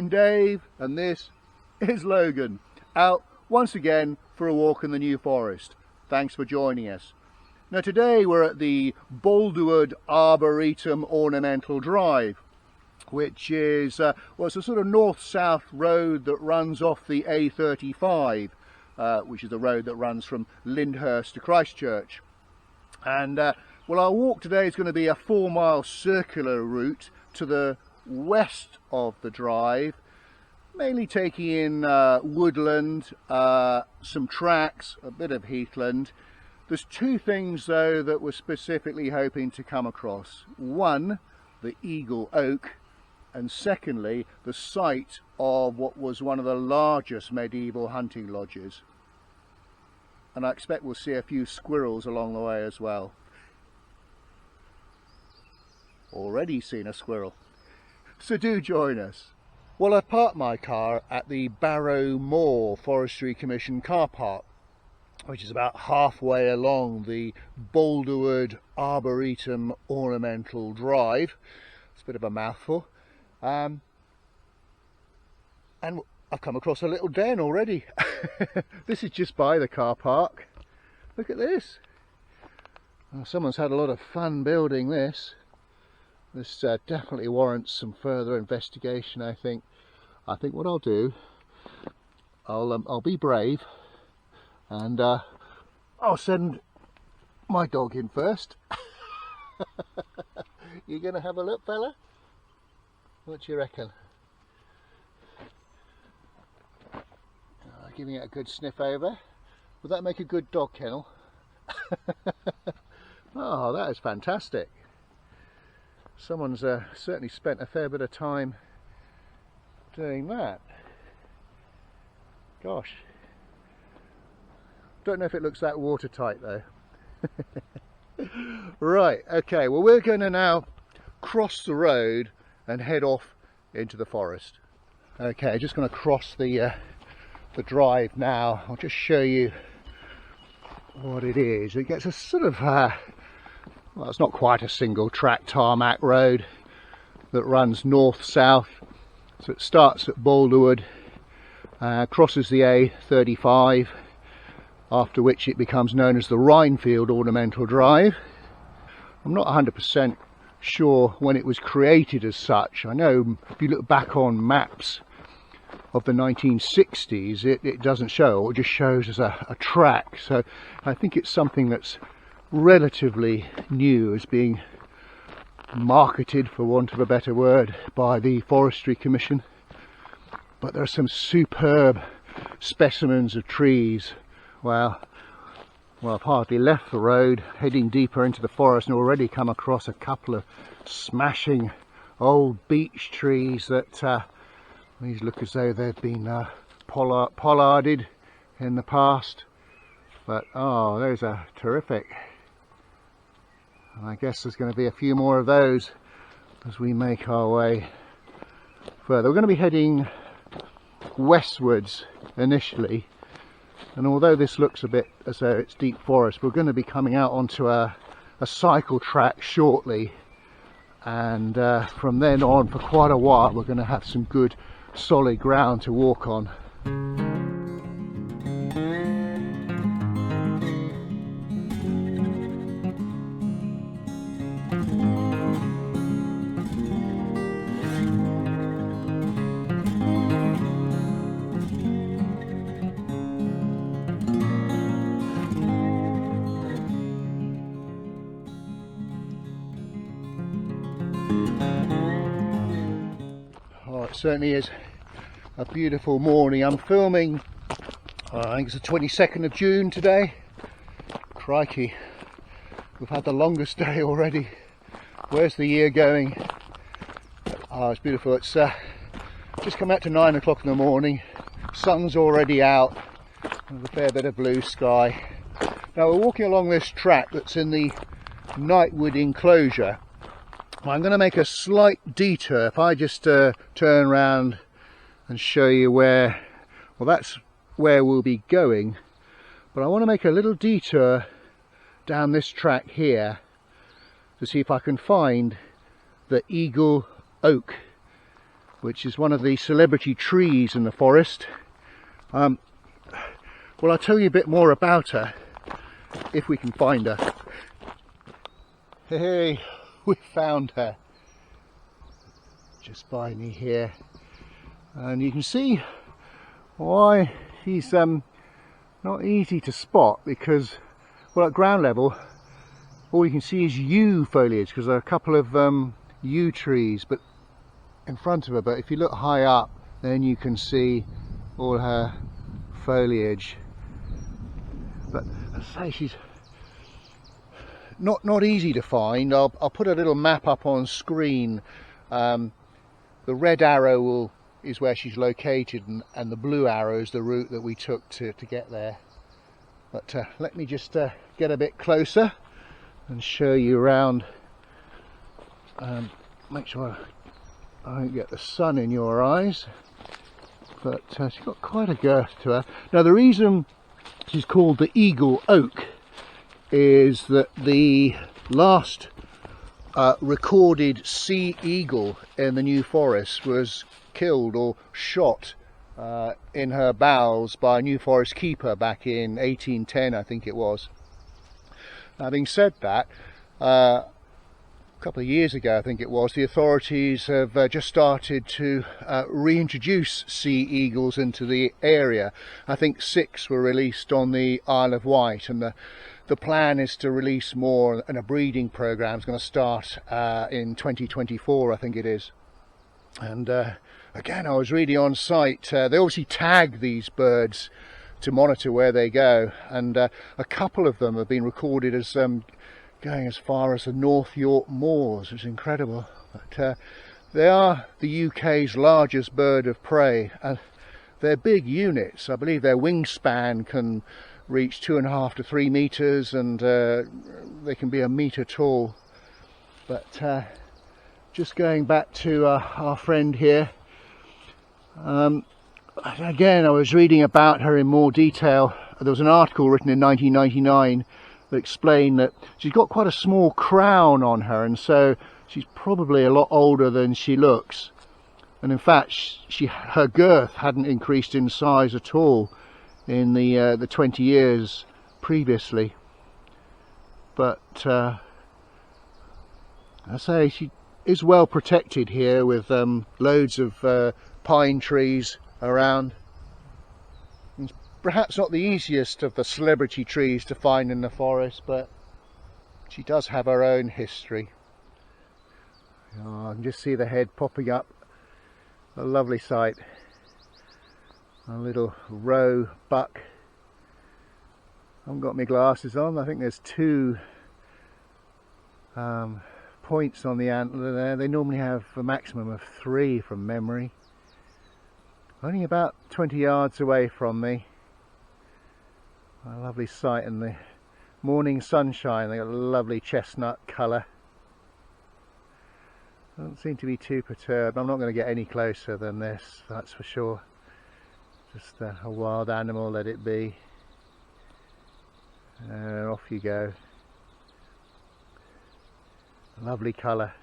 I'm Dave and this is Logan, out once again for a walk in the New Forest. Thanks for joining us. Now today we're at the Bolderwood Arboretum Ornamental Drive, which is well, it's a sort of north-south road that runs off the A35, which is the road that runs from Lyndhurst to Christchurch. And well, our walk today is going to be a 4-mile circular route to the west of the drive, mainly taking in woodland, some tracks, a bit of heathland. There's two things though that we're specifically hoping to come across. One, the Eagle Oak, and secondly, the site of what was one of the largest medieval hunting lodges. And I expect we'll see a few squirrels along the way as well. Already seen a squirrel. So do join us. Well, I parked my car at the Barrow Moor Forestry Commission car park, which is about halfway along the Bolderwood Arboretum Ornamental Drive. It's a bit of a mouthful. And I've come across a little den already. This is just by the car park. Look at this. Well, someone's had a lot of fun building this. This definitely warrants some further investigation, I think. I think what I'll do, I'll be brave, and I'll send my dog in first. You gonna have a look, fella? What do you reckon? Giving it a good sniff over. Would that make a good dog kennel? Oh, that is fantastic. Someone's certainly spent a fair bit of time doing that. Gosh. Don't know if it looks that watertight though. Right, okay, well we're going to now cross the road and head off into the forest. Okay, just going to cross the drive now. I'll just show you what it is. It gets a sort of well, it's not quite a single track tarmac road that runs north-south. So it starts at Bolderwood, crosses the A35, after which it becomes known as the Rhinefield Ornamental Drive. I'm not 100% sure when it was created as such. I know if you look back on maps of the 1960s, it doesn't show, it just shows as a track. So I think it's something that's relatively new, as being marketed, for want of a better word, by the Forestry Commission. But there are some superb specimens of trees. Well, I've hardly left the road, heading deeper into the forest, and already come across a couple of smashing old beech trees that these look as though they've been pollarded in the past. But oh, those are terrific. And I guess there's going to be a few more of those as we make our way further. We're going to be heading westwards initially, and although this looks a bit as though it's deep forest, we're going to be coming out onto a cycle track shortly, and from then on for quite a while we're going to have some good solid ground to walk on. Certainly is a beautiful morning. I'm filming, I think it's the 22nd of June today. Crikey, we've had the longest day already. Where's the year going? Oh, it's beautiful. It's just come out to 9 o'clock in the morning. Sun's already out. There's a fair bit of blue sky. Now we're walking along this track that's in the Knightwood Inclosure. I'm going to make a slight detour. If I just turn around and show you where, well, that's where we'll be going, but I want to make a little detour down this track here to see if I can find the Eagle Oak. which is one of the celebrity trees in the forest. Well, I'll tell you a bit more about her if we can find her. Hey, we found her just by me here, and you can see why she's not easy to spot, because, well, at ground level all you can see is yew foliage, because there are a couple of yew trees but in front of her, but if you look high up then you can see all her foliage. But as I say, she's not easy to find. I'll put a little map up on screen. The red arrow is where she's located, and the blue arrow is the route that we took to get there. But let me just get a bit closer and show you around. Make sure I don't get the sun in your eyes. But she's got quite a girth to her. Now, the reason she's called the Eagle Oak is that the last recorded sea eagle in the New Forest was killed or shot in her boughs by a New Forest keeper back in 1810, I think it was. Having said that, a couple of years ago, I think it was, the authorities have just started to reintroduce sea eagles into the area. I think 6 were released on the Isle of Wight, and the plan is to release more, and a breeding program is going to start in 2024, I think it is. And again, I was reading on site, they obviously tag these birds to monitor where they go, and a couple of them have been recorded as going as far as the North York Moors. It's incredible. But they are the UK's largest bird of prey, and they're big units. I believe their wingspan can reach 2.5 to 3 meters, and they can be 1 meter tall. But just going back to our friend here, again, I was reading about her in more detail. There was an article written in 1999 that explained that she's got quite a small crown on her, and so she's probably a lot older than she looks. And in fact, her girth hadn't increased in size at all in the 20 years previously. But I say, she is well protected here with loads of pine trees around. It's perhaps not the easiest of the celebrity trees to find in the forest, but she does have her own history. Oh, I can just see the head popping up. A lovely sight. A little Roe Buck. I haven't got my glasses on. I think there's 2 points on the antler there. They normally have a maximum of 3 from memory. Only about 20 yards away from me. A lovely sight in the morning sunshine. They got a lovely chestnut colour. Doesn't seem to be too perturbed. I'm not going to get any closer than this, that's for sure. Just a wild animal, let it be. Off you go. Lovely colour.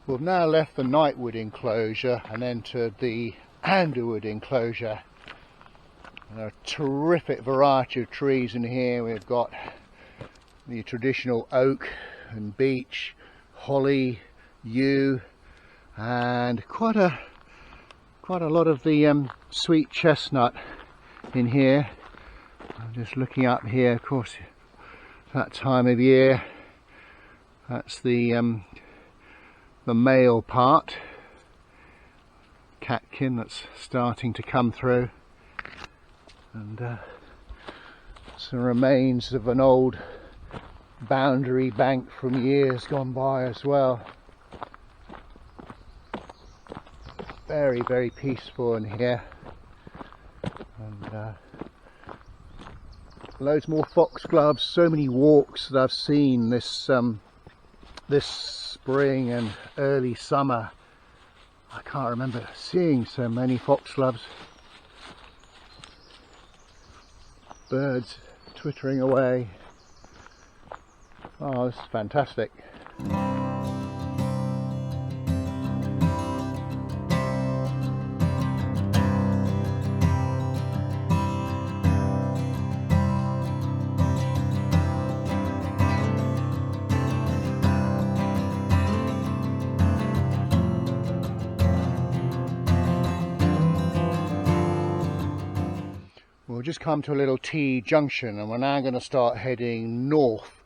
We've now left the Knightwood Inclosure and entered the Anderwood Inclosure. There are a terrific variety of trees in here. We've got the traditional oak and beech, holly, yew, and quite a lot of the sweet chestnut in here. I'm just looking up here, of course, that time of year. That's the male part, catkin, that's starting to come through, and some remains of an old boundary bank from years gone by as well. Very, very peaceful in here, and loads more foxgloves. So many walks that I've seen this this spring and early summer. I can't remember seeing so many foxgloves. Birds twittering away. Oh, this is fantastic. just come to a little T junction, and we're now going to start heading north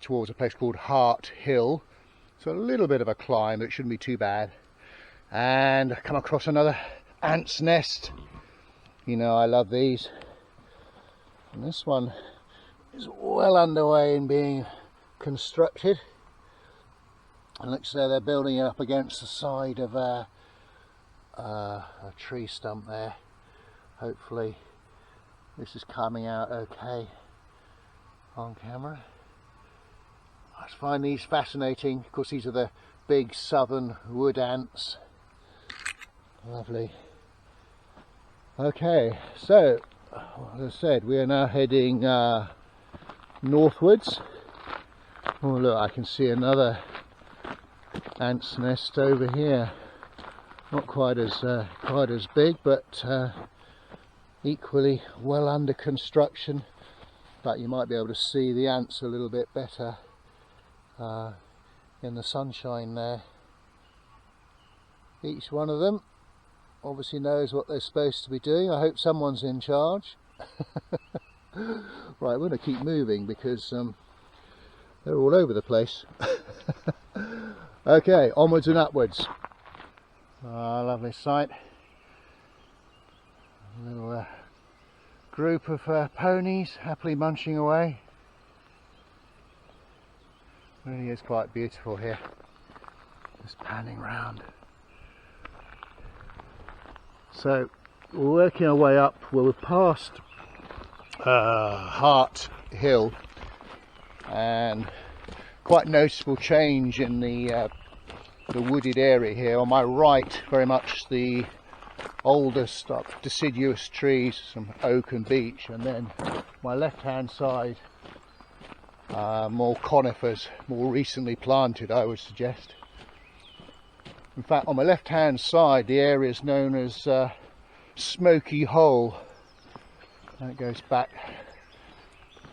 towards a place called Hart Hill. So a little bit of a climb, but it shouldn't be too bad. And come across another ant's nest. You know I love these. And this one is well underway in being constructed. It looks like they're building it up against the side of a tree stump there. Hopefully this is coming out okay on camera. I just find these fascinating. Of course, these are the big southern wood ants. Lovely. Okay, so as I said, we are now heading northwards. Oh look, I can see another ant's nest over here. Not quite as big, but equally well under construction. But you might be able to see the ants a little bit better in the sunshine there. Each one of them obviously knows what they're supposed to be doing. I hope someone's in charge. Right, we're going to keep moving because they're all over the place. Okay, onwards and upwards. Lovely sight. A little group of ponies happily munching away. Really is quite beautiful here. Just panning round. So we're working our way up. Well, we're past Hart Hill, and quite noticeable change in the wooded area here. On my right, very much the oldest deciduous trees, some oak and beech, and then my left hand side, more conifers, more recently planted, I would suggest. In fact, on my left hand side, the area is known as Smokey Hole. That goes back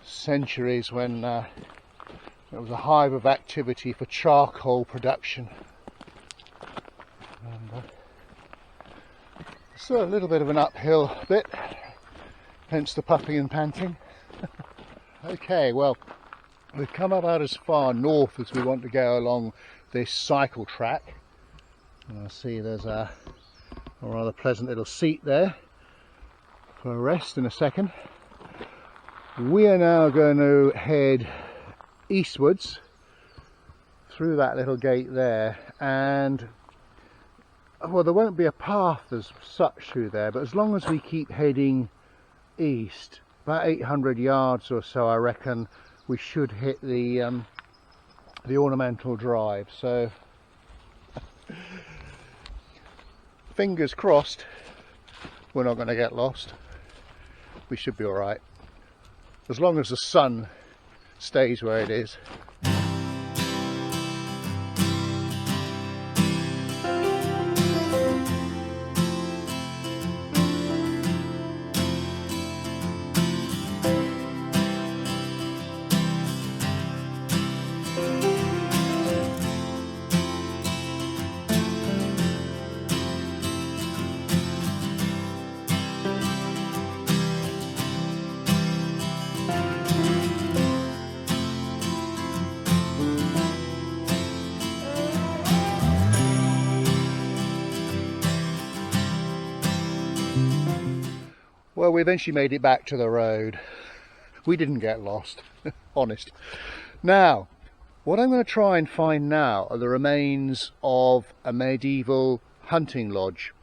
centuries when it was a hive of activity for charcoal production. And, so a little bit of an uphill bit, hence the puffing and panting. Okay, well, we've come about as far north as we want to go along this cycle track. And I see there's a rather pleasant little seat there for a rest in a second. We are now going to head eastwards through that little gate there, and well, there won't be a path as such through there, but as long as we keep heading east, about 800 yards or so, I reckon we should hit the Ornamental Drive. So fingers crossed we're not going to get lost. We should be all right, as long as the sun stays where it is. Well, we eventually made it back to the road. We didn't get lost, honest. Now, what I'm going to try and find now are the remains of a medieval hunting lodge.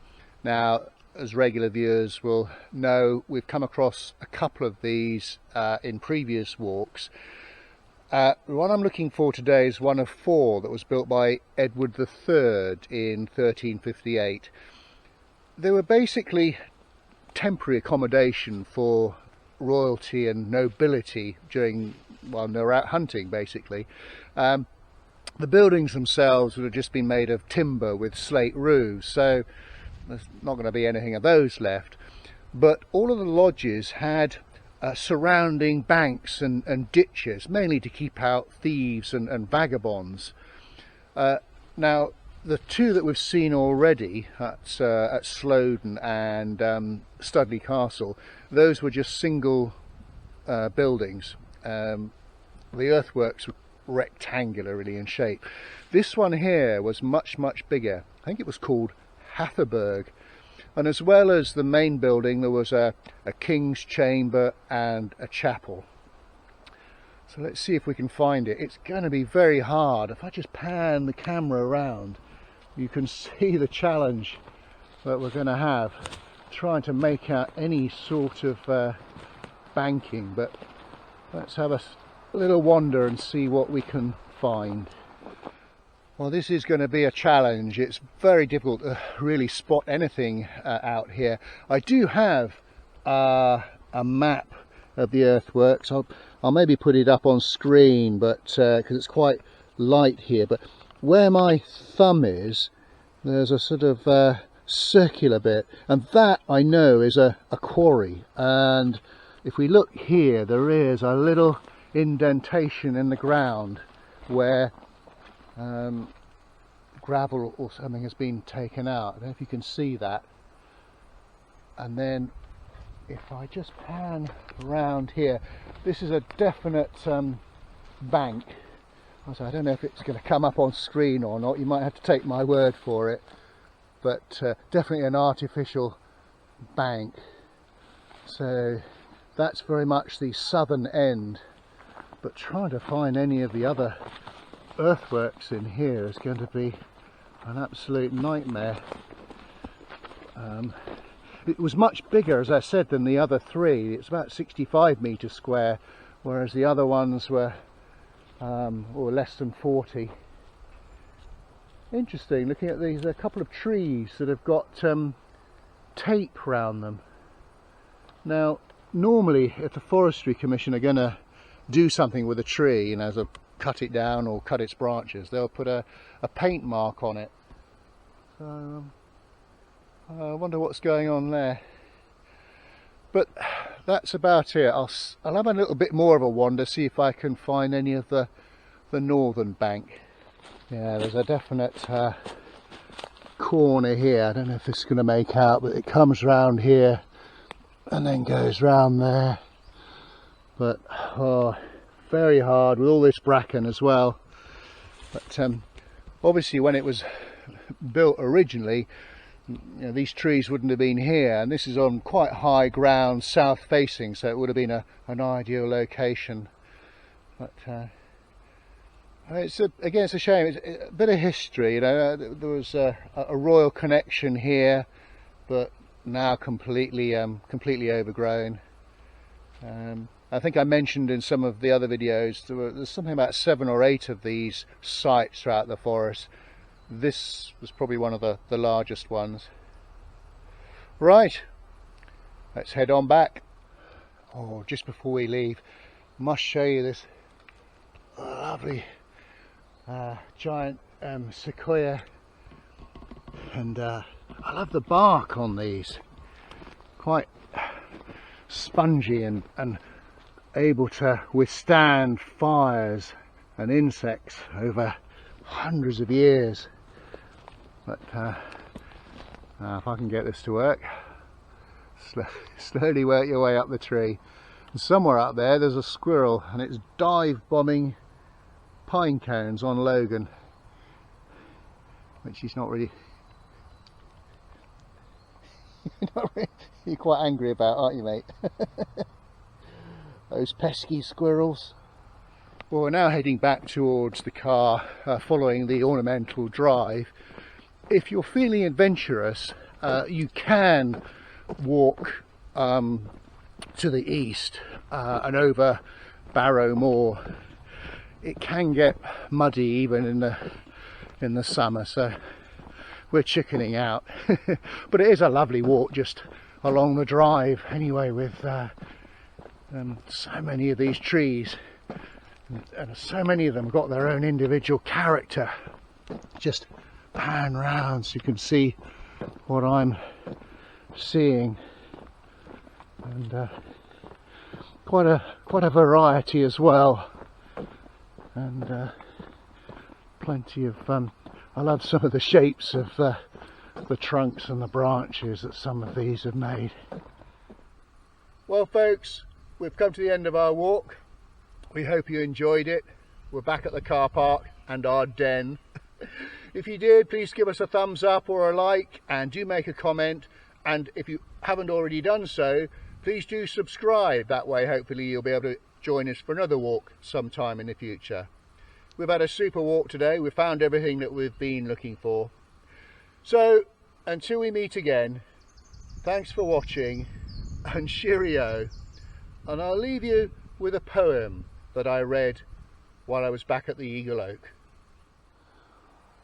Now, as regular viewers will know, we've come across a couple of these in previous walks. The one I'm looking for today is one of 4 that was built by Edward III in 1358. They were basically temporary accommodation for royalty and nobility during, well, they were out hunting basically. The buildings themselves would have just been made of timber with slate roofs, so there's not going to be anything of those left. But all of the lodges had surrounding banks and ditches, mainly to keep out thieves and vagabonds. Now, the two that we've seen already at Snowdon and Studley Castle, those were just single buildings. The earthworks were rectangular really in shape. This one here was much bigger. I think it was called Hatherberg, and as well as the main building there was a king's chamber and a chapel. So let's see if we can find it. It's going to be very hard. If I just pan the camera around, you can see the challenge that we're going to have trying to make out any sort of banking. But let's have a little wander and see what we can find. Well, this is going to be a challenge. It's very difficult to really spot anything out here. I do have a map of the earthworks. I'll maybe put it up on screen, but because it's quite light here. But where my thumb is, there's a sort of circular bit, and that I know is a quarry. And if we look here, there is a little indentation in the ground where gravel or something has been taken out. I don't know if you can see that. And then if I just pan around here, this is a definite bank. So I don't know if it's going to come up on screen or not. You might have to take my word for it, but definitely an artificial bank. So that's very much the southern end, but trying to find any of the other earthworks in here is going to be an absolute nightmare. It was much bigger, as I said, than the other three. It's about 65 metres square, whereas the other ones were less than 40. Interesting, looking at these, a couple of trees that have got tape round them. Now, normally, if the Forestry Commission are going to do something with a tree, you know, as a cut it down or cut its branches, they'll put a paint mark on it. So I wonder what's going on there. But that's about it. I'll have a little bit more of a wander, see if I can find any of the northern bank. Yeah, there's a definite corner here. I don't know if this is going to make out, but it comes round here and then goes round there. But oh, very hard with all this bracken as well. But obviously when it was built originally, you know, these trees wouldn't have been here, and this is on quite high ground, south facing, so it would have been an ideal location. But again, it's a shame. It's a bit of history, you know. There was a royal connection here, but now completely overgrown. I think I mentioned in some of the other videos there's something about 7 or 8 of these sites throughout the forest. This was probably one of the largest ones. Right, let's head on back. Oh, just before we leave, must show you this lovely giant sequoia, and I love the bark on these. Quite spongy and able to withstand fires and insects over hundreds of years. But if I can get this to work, slowly work your way up the tree. And somewhere up there's a squirrel, and it's dive bombing pine cones on Logan, which he's not really you're quite angry about, aren't you, mate? Those pesky squirrels. Well, we're now heading back towards the car, following the ornamental drive. If you're feeling adventurous, you can walk to the east and over Barrow Moor. It can get muddy even in the summer, so we're chickening out. But it is a lovely walk just along the drive anyway, with so many of these trees, and so many of them got their own individual character. Just pan round so you can see what I'm seeing, and quite a variety as well, and plenty of I love some of the shapes of the trunks and the branches that some of these have made. Well folks, we've come to the end of our walk. We hope you enjoyed it. We're back at the car park and our den. If you did, please give us a thumbs up or a like, and do make a comment. And if you haven't already done so, please do subscribe. That way hopefully you'll be able to join us for another walk sometime in the future. We've had a super walk today. We've found everything that we've been looking for. So until we meet again, thanks for watching and cheerio. And I'll leave you with a poem that I read while I was back at the Eagle Oak.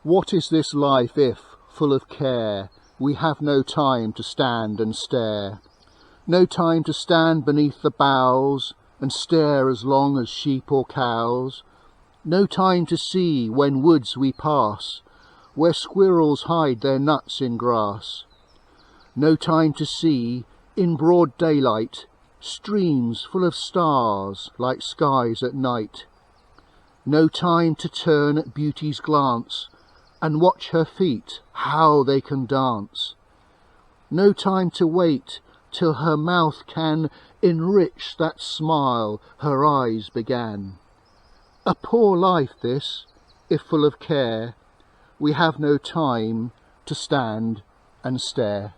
What is this life if, full of care, we have no time to stand and stare? No time to stand beneath the boughs and stare as long as sheep or cows? No time to see when woods we pass, where squirrels hide their nuts in grass? No time to see, in broad daylight, streams full of stars like skies at night? No time to turn at beauty's glance and watch her feet, how they can dance? No time to wait till her mouth can enrich that smile her eyes began? A poor life this, if full of care, we have no time to stand and stare.